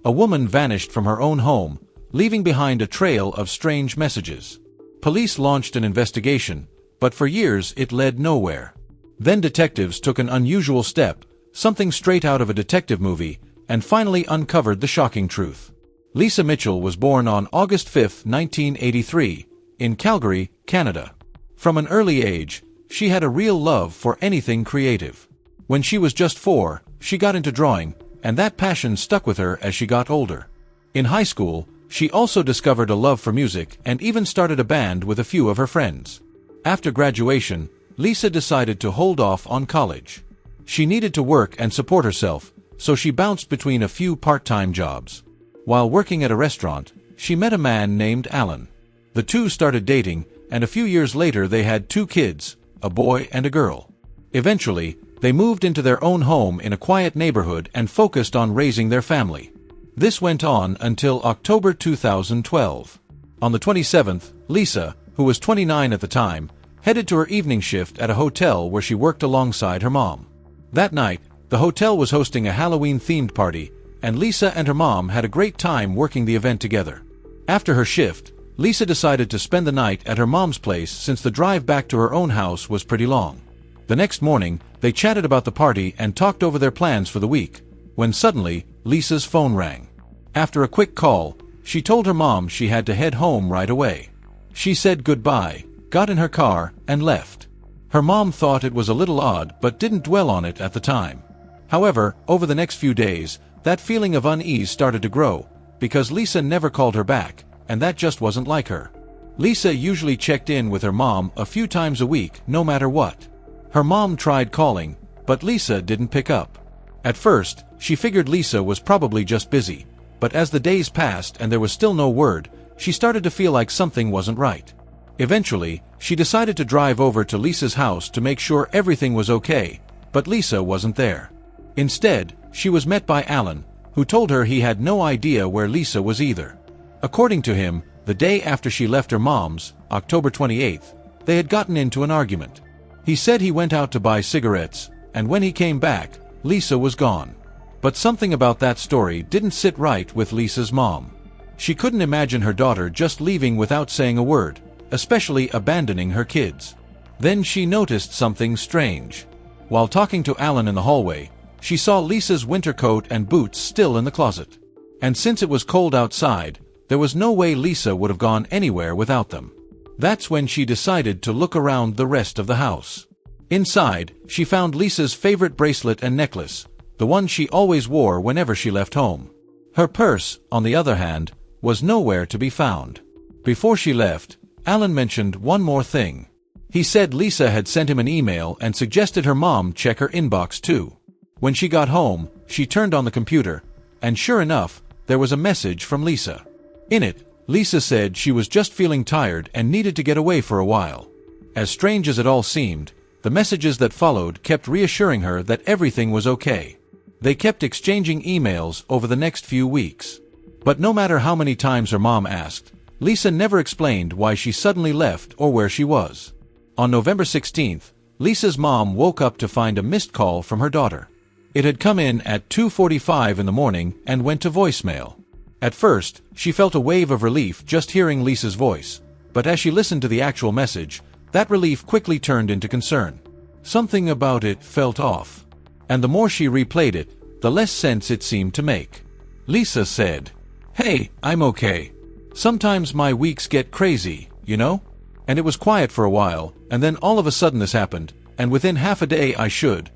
a woman vanished from her own home, leaving behind a trail of strange messages. Police launched an investigation, but for years it led nowhere. Then detectives took an unusual step, something straight out of a detective movie, and finally uncovered the shocking truth. Lisa Mitchell was born on August 5, 1983, in Calgary, Canada. From an early age, she had a real love for anything creative. When she was just 4, she got into drawing, and that passion stuck with her as she got older. In high school, she also discovered a love for music and even started a band with a few of her friends. After graduation, Lisa decided to hold off on college. She needed to work and support herself, so she bounced between a few part-time jobs. While working at a restaurant, she met a man named Alan. The two started dating, and a few years later they had 2 kids, a boy and a girl. Eventually, they moved into their own home in a quiet neighborhood and focused on raising their family. This went on until October 2012. On the 27th, Lisa, who was 29 at the time, headed to her evening shift at a hotel where she worked alongside her mom. That night, the hotel was hosting a Halloween-themed party, and Lisa and her mom had a great time working the event together. After her shift, Lisa decided to spend the night at her mom's place since the drive back to her own house was pretty long. The next morning, they chatted about the party and talked over their plans for the week, when suddenly, Lisa's phone rang. After a quick call, she told her mom she had to head home right away. She said goodbye, got in her car, and left. Her mom thought it was a little odd but didn't dwell on it at the time. However, over the next few days, that feeling of unease started to grow, because Lisa never called her back, and that just wasn't like her. Lisa usually checked in with her mom a few times a week, no matter what. Her mom tried calling, but Lisa didn't pick up. At first, she figured Lisa was probably just busy, but as the days passed and there was still no word, she started to feel like something wasn't right. Eventually, she decided to drive over to Lisa's house to make sure everything was okay, but Lisa wasn't there. Instead, she was met by Alan, who told her he had no idea where Lisa was either. According to him, the day after she left her mom's, October 28th, they had gotten into an argument. He said he went out to buy cigarettes, and when he came back, Lisa was gone. But something about that story didn't sit right with Lisa's mom. She couldn't imagine her daughter just leaving without saying a word, especially abandoning her kids. Then she noticed something strange. While talking to Alan in the hallway, she saw Lisa's winter coat and boots still in the closet. And since it was cold outside, there was no way Lisa would have gone anywhere without them. That's when she decided to look around the rest of the house. Inside, she found Lisa's favorite bracelet and necklace, the one she always wore whenever she left home. Her purse, on the other hand, was nowhere to be found. Before she left, Alan mentioned one more thing. He said Lisa had sent him an email and suggested her mom check her inbox too. When she got home, she turned on the computer, and sure enough, there was a message from Lisa. In it, Lisa said she was just feeling tired and needed to get away for a while. As strange as it all seemed, the messages that followed kept reassuring her that everything was okay. They kept exchanging emails over the next few weeks. But no matter how many times her mom asked, Lisa never explained why she suddenly left or where she was. On November 16th, Lisa's mom woke up to find a missed call from her daughter. It had come in at 2:45 in the morning and went to voicemail. At first, she felt a wave of relief just hearing Lisa's voice, but as she listened to the actual message, that relief quickly turned into concern. Something about it felt off. And the more she replayed it, the less sense it seemed to make. Lisa said, "Hey, I'm okay. Sometimes my weeks get crazy, you know?" And it was quiet for a while, and then all of a sudden this happened, and within half a day I should.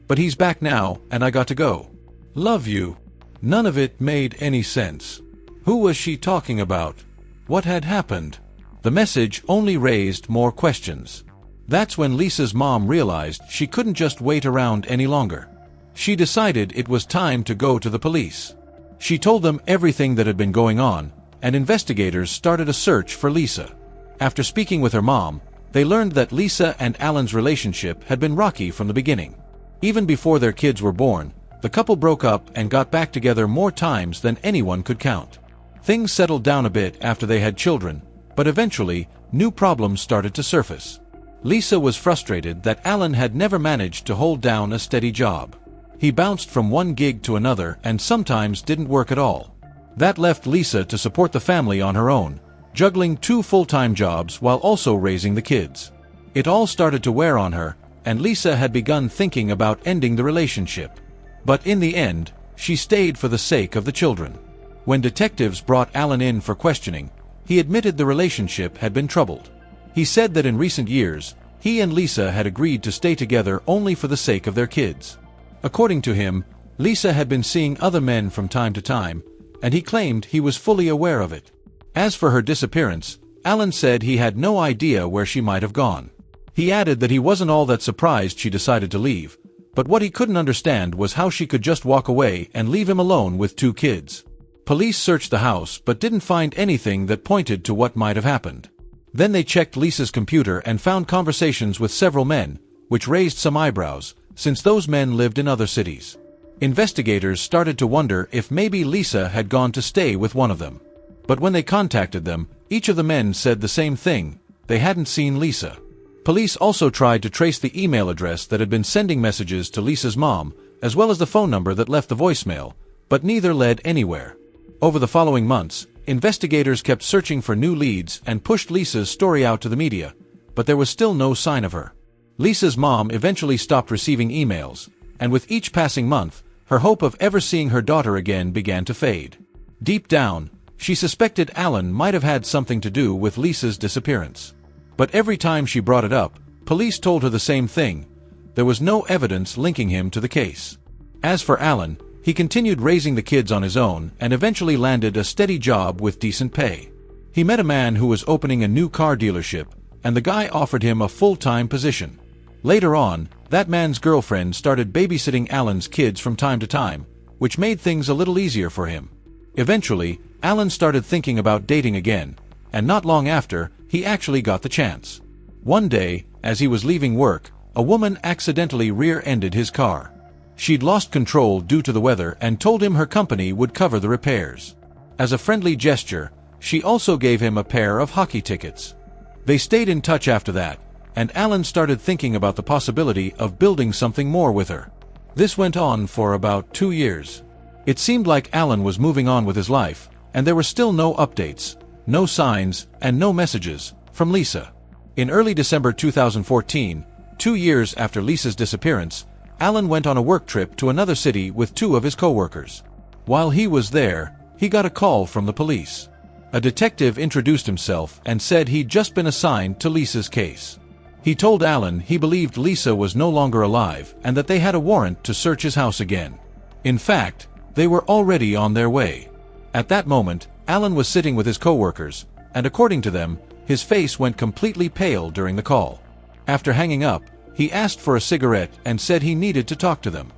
But he's back now, and I got to go. Love you. None of it made any sense. Who was she talking about? What had happened? The message only raised more questions. That's when Lisa's mom realized she couldn't just wait around any longer. She decided it was time to go to the police. She told them everything that had been going on, and investigators started a search for Lisa. After speaking with her mom, they learned that Lisa and Alan's relationship had been rocky from the beginning. Even before their kids were born, the couple broke up and got back together more times than anyone could count. Things settled down a bit after they had children, but eventually, new problems started to surface. Lisa was frustrated that Alan had never managed to hold down a steady job. He bounced from one gig to another and sometimes didn't work at all. That left Lisa to support the family on her own, juggling 2 full-time jobs while also raising the kids. It all started to wear on her, and Lisa had begun thinking about ending the relationship. But in the end, she stayed for the sake of the children. When detectives brought Alan in for questioning, he admitted the relationship had been troubled. He said that in recent years, he and Lisa had agreed to stay together only for the sake of their kids. According to him, Lisa had been seeing other men from time to time, and he claimed he was fully aware of it. As for her disappearance, Alan said he had no idea where she might have gone. He added that he wasn't all that surprised she decided to leave, but what he couldn't understand was how she could just walk away and leave him alone with 2 kids. Police searched the house but didn't find anything that pointed to what might have happened. Then they checked Lisa's computer and found conversations with several men, which raised some eyebrows, since those men lived in other cities. Investigators started to wonder if maybe Lisa had gone to stay with one of them. But when they contacted them, each of the men said the same thing: they hadn't seen Lisa. Police also tried to trace the email address that had been sending messages to Lisa's mom, as well as the phone number that left the voicemail, but neither led anywhere. Over the following months, investigators kept searching for new leads and pushed Lisa's story out to the media, but there was still no sign of her. Lisa's mom eventually stopped receiving emails, and with each passing month, her hope of ever seeing her daughter again began to fade. Deep down, she suspected Alan might have had something to do with Lisa's disappearance. But every time she brought it up, police told her the same thing: there was no evidence linking him to the case. As for Alan, he continued raising the kids on his own and eventually landed a steady job with decent pay. He met a man who was opening a new car dealership, and the guy offered him a full-time position. Later on, that man's girlfriend started babysitting Alan's kids from time to time, which made things a little easier for him. Eventually, Alan started thinking about dating again, and not long after, he actually got the chance. One day, as he was leaving work, a woman accidentally rear-ended his car. She'd lost control due to the weather and told him her company would cover the repairs. As a friendly gesture, she also gave him a pair of hockey tickets. They stayed in touch after that, and Alan started thinking about the possibility of building something more with her. This went on for about 2 years. It seemed like Alan was moving on with his life, and there were still no updates, no signs, and no messages from Lisa. In early December 2014, 2 years after Lisa's disappearance, Alan went on a work trip to another city with 2 of his co-workers. While he was there, he got a call from the police. A detective introduced himself and said he'd just been assigned to Lisa's case. He told Alan he believed Lisa was no longer alive and that they had a warrant to search his house again. In fact, they were already on their way. At that moment, Alan was sitting with his co-workers, and according to them, his face went completely pale during the call. After hanging up, he asked for a cigarette and said he needed to talk to them.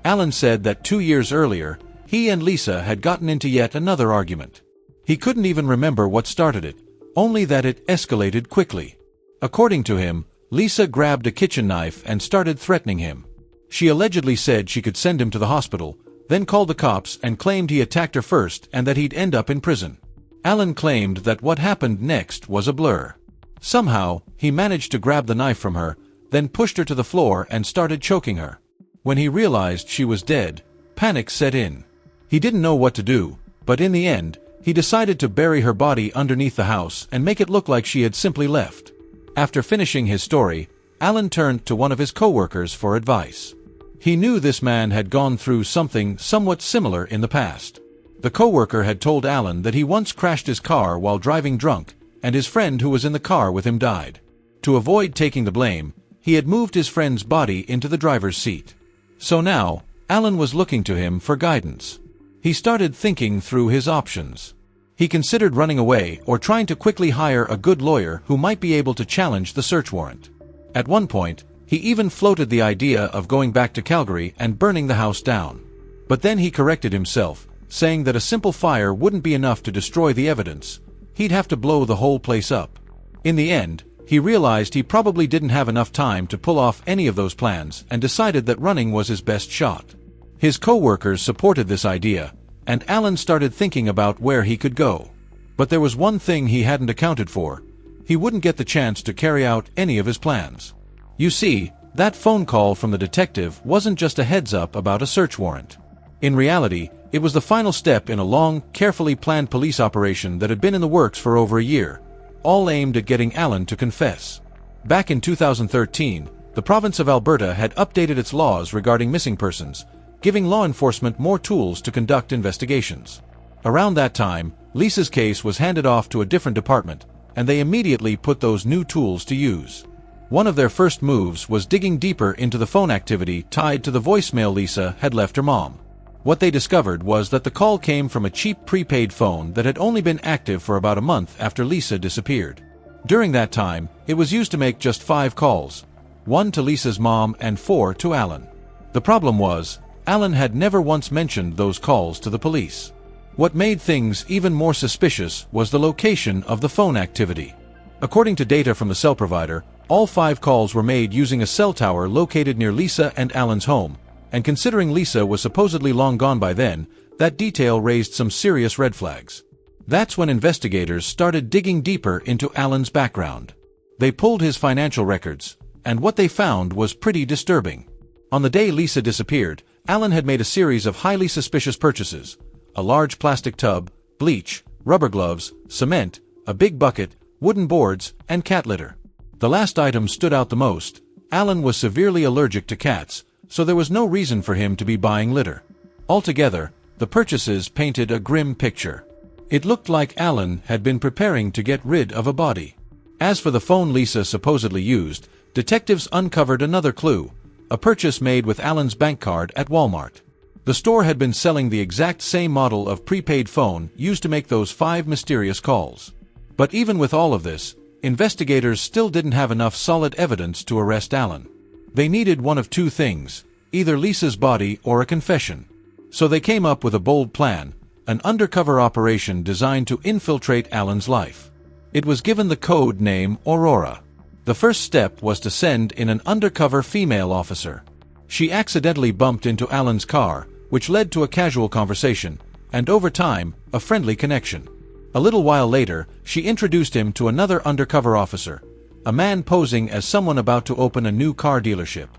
Alan said that 2 years earlier, he and Lisa had gotten into yet another argument. He couldn't even remember what started it, only that it escalated quickly. According to him, Lisa grabbed a kitchen knife and started threatening him. She allegedly said she could send him to the hospital, then called the cops and claimed he attacked her first and that he'd end up in prison. Alan claimed that what happened next was a blur. Somehow, he managed to grab the knife from her, then pushed her to the floor and started choking her. When he realized she was dead, panic set in. He didn't know what to do, but in the end, he decided to bury her body underneath the house and make it look like she had simply left. After finishing his story, Alan turned to one of his co-workers for advice. He knew this man had gone through something somewhat similar in the past. The co-worker had told Alan that he once crashed his car while driving drunk, and his friend who was in the car with him died. To avoid taking the blame, he had moved his friend's body into the driver's seat. So now, Alan was looking to him for guidance. He started thinking through his options. He considered running away or trying to quickly hire a good lawyer who might be able to challenge the search warrant. At one point, he even floated the idea of going back to Calgary and burning the house down. But then he corrected himself, saying that a simple fire wouldn't be enough to destroy the evidence. He'd have to blow the whole place up. In the end, he realized he probably didn't have enough time to pull off any of those plans and decided that running was his best shot. His co-workers supported this idea, and Alan started thinking about where he could go. But there was one thing he hadn't accounted for. He wouldn't get the chance to carry out any of his plans. You see, That phone call from the detective wasn't just a heads-up about a search warrant. In reality, it was the final step in a long, carefully planned police operation that had been in the works for over a year, all aimed at getting Alan to confess. Back in 2013, the province of Alberta had updated its laws regarding missing persons, giving law enforcement more tools to conduct investigations. Around that time, Lisa's case was handed off to a different department, and they immediately put those new tools to use. One of their first moves was digging deeper into the phone activity tied to the voicemail Lisa had left her mom. What they discovered was that the call came from a cheap prepaid phone that had only been active for about a month after Lisa disappeared. During that time, it was used to make just 5 calls, 1 to Lisa's mom and 4 to Alan. The problem was, Alan had never once mentioned those calls to the police. What made things even more suspicious was the location of the phone activity. According to data from the cell provider, all 5 calls were made using a cell tower located near Lisa and Alan's home, and considering Lisa was supposedly long gone by then, that detail raised some serious red flags. That's when investigators started digging deeper into Alan's background. They pulled his financial records, and what they found was pretty disturbing. On the day Lisa disappeared, Alan had made a series of highly suspicious purchases: a large plastic tub, bleach, rubber gloves, cement, a big bucket, wooden boards, and cat litter. The last item stood out the most. Alan was severely allergic to cats, so there was no reason for him to be buying litter. Altogether, the purchases painted a grim picture. It looked like Alan had been preparing to get rid of a body. As for the phone Lisa supposedly used, detectives uncovered another clue: a purchase made with Alan's bank card at Walmart. The store had been selling the exact same model of prepaid phone used to make those 5 mysterious calls. But even with all of this, investigators still didn't have enough solid evidence to arrest Alan. They needed one of 2 things: either Lisa's body or a confession. So they came up with a bold plan: an undercover operation designed to infiltrate Alan's life. It was given the code name Aurora. The first step was to send in an undercover female officer. She accidentally bumped into Alan's car, which led to a casual conversation, and over time, a friendly connection. A little while later, she introduced him to another undercover officer, a man posing as someone about to open a new car dealership.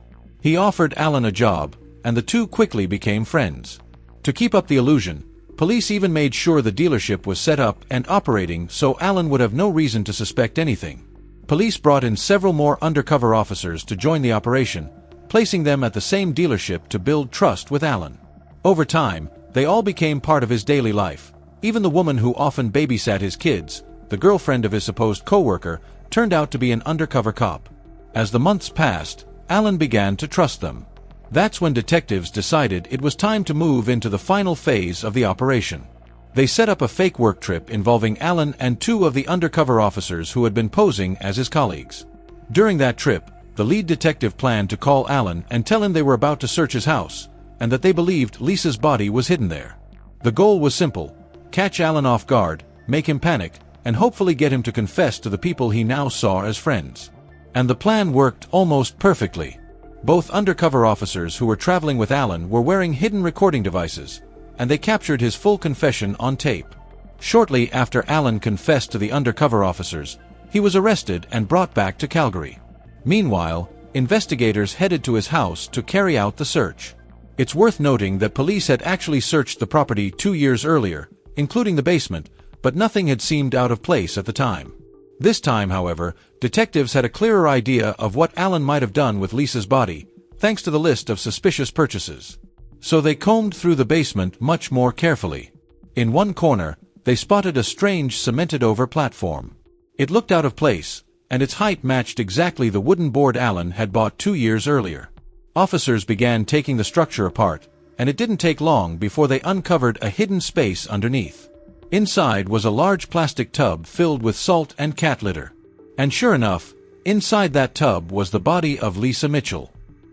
He offered Alan a job, and the two quickly became friends. To keep up the illusion, police even made sure the dealership was set up and operating so Alan would have no reason to suspect anything. Police brought in several more undercover officers to join the operation, placing them at the same dealership to build trust with Alan. Over time, they all became part of his daily life. Even the woman who often babysat his kids, the girlfriend of his supposed co-worker, turned out to be an undercover cop. As the months passed, Alan began to trust them. That's when detectives decided it was time to move into the final phase of the operation. They set up a fake work trip involving Alan and two of the undercover officers who had been posing as his colleagues. During that trip, the lead detective planned to call Alan and tell him they were about to search his house, and that they believed Lisa's body was hidden there. The goal was simple: catch Alan off guard, make him panic, and hopefully get him to confess to the people he now saw as friends. And the plan worked almost perfectly. Both undercover officers who were traveling with Alan were wearing hidden recording devices, and they captured his full confession on tape. Shortly after Alan confessed to the undercover officers, he was arrested and brought back to Calgary. Meanwhile, investigators headed to his house to carry out the search. It's worth noting that police had actually searched the property 2 years earlier, including the basement, but nothing had seemed out of place at the time. This time, however, detectives had a clearer idea of what Alan might have done with Lisa's body, thanks to the list of suspicious purchases. So they combed through the basement much more carefully. In one corner, they spotted a strange cemented-over platform. It looked out of place, and its height matched exactly the wooden board Alan had bought 2 years earlier. Officers began taking the structure apart, and it didn't take long before they uncovered a hidden space underneath. Inside was a large plastic tub filled with salt and cat litter. And sure enough, inside that tub was the body of Lisa Mitchell.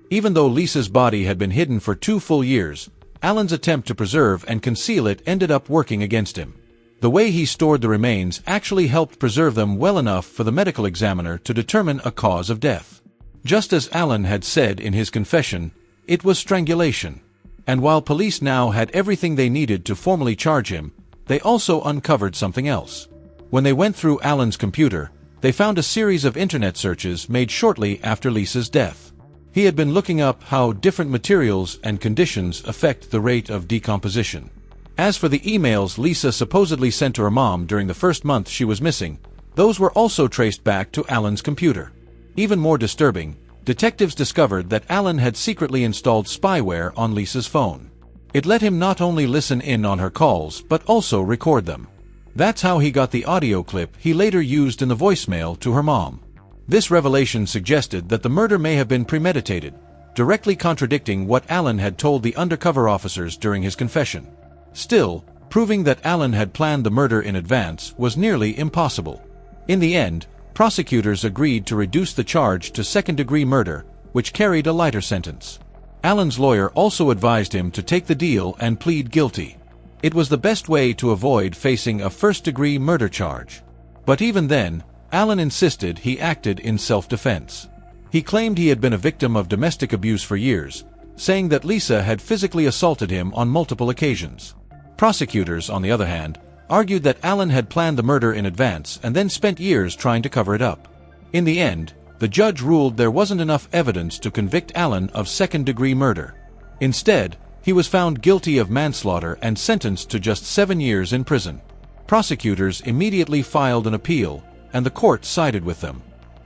Even though Lisa's body had been hidden for 2 full years, Alan's attempt to preserve and conceal it ended up working against him. The way he stored the remains actually helped preserve them well enough for the medical examiner to determine a cause of death. Just as Alan had said in his confession, it was strangulation. And while police now had everything they needed to formally charge him, they also uncovered something else. When they went through Alan's computer, they found a series of internet searches made shortly after Lisa's death. He had been looking up how different materials and conditions affect the rate of decomposition. As for the emails Lisa supposedly sent to her mom during the first month she was missing, those were also traced back to Alan's computer. Even more disturbing, detectives discovered that Alan had secretly installed spyware on Lisa's phone. It let him not only listen in on her calls but also record them. That's how he got the audio clip he later used in the voicemail to her mom. This revelation suggested that the murder may have been premeditated, directly contradicting what Alan had told the undercover officers during his confession. Still, proving that Alan had planned the murder in advance was nearly impossible. In the end, prosecutors agreed to reduce the charge to second-degree murder, which carried a lighter sentence. Alan's lawyer also advised him to take the deal and plead guilty. It was the best way to avoid facing a first-degree murder charge. But even then, Alan insisted he acted in self-defense. He claimed he had been a victim of domestic abuse for years, saying that Lisa had physically assaulted him on multiple occasions. Prosecutors, on the other hand, argued that Alan had planned the murder in advance and then spent years trying to cover it up. In the end, the judge ruled there wasn't enough evidence to convict Alan of second-degree murder. Instead, he was found guilty of manslaughter and sentenced to just 7 years in prison. Prosecutors immediately filed an appeal, and the court sided with them.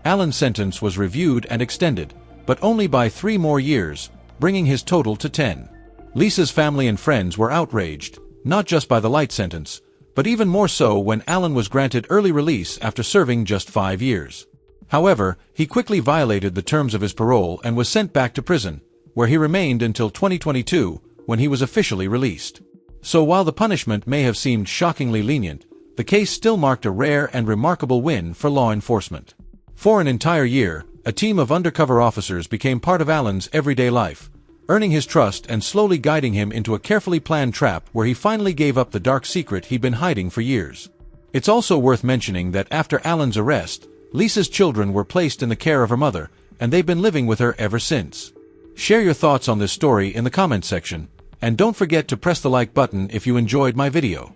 Alan's sentence was reviewed and extended, but only by 3 more years, bringing his total to 10. Lisa's family and friends were outraged, not just by the light sentence, but even more so when Alan was granted early release after serving just 5 years. However, he quickly violated the terms of his parole and was sent back to prison, where he remained until 2022, when he was officially released. So while the punishment may have seemed shockingly lenient, the case still marked a rare and remarkable win for law enforcement. For an entire year, a team of undercover officers became part of Alan's everyday life, earning his trust and slowly guiding him into a carefully planned trap where he finally gave up the dark secret he'd been hiding for years. It's also worth mentioning that after Alan's arrest, Lisa's children were placed in the care of her mother, and they've been living with her ever since. Share your thoughts on this story in the comments section, and don't forget to press the like button if you enjoyed my video.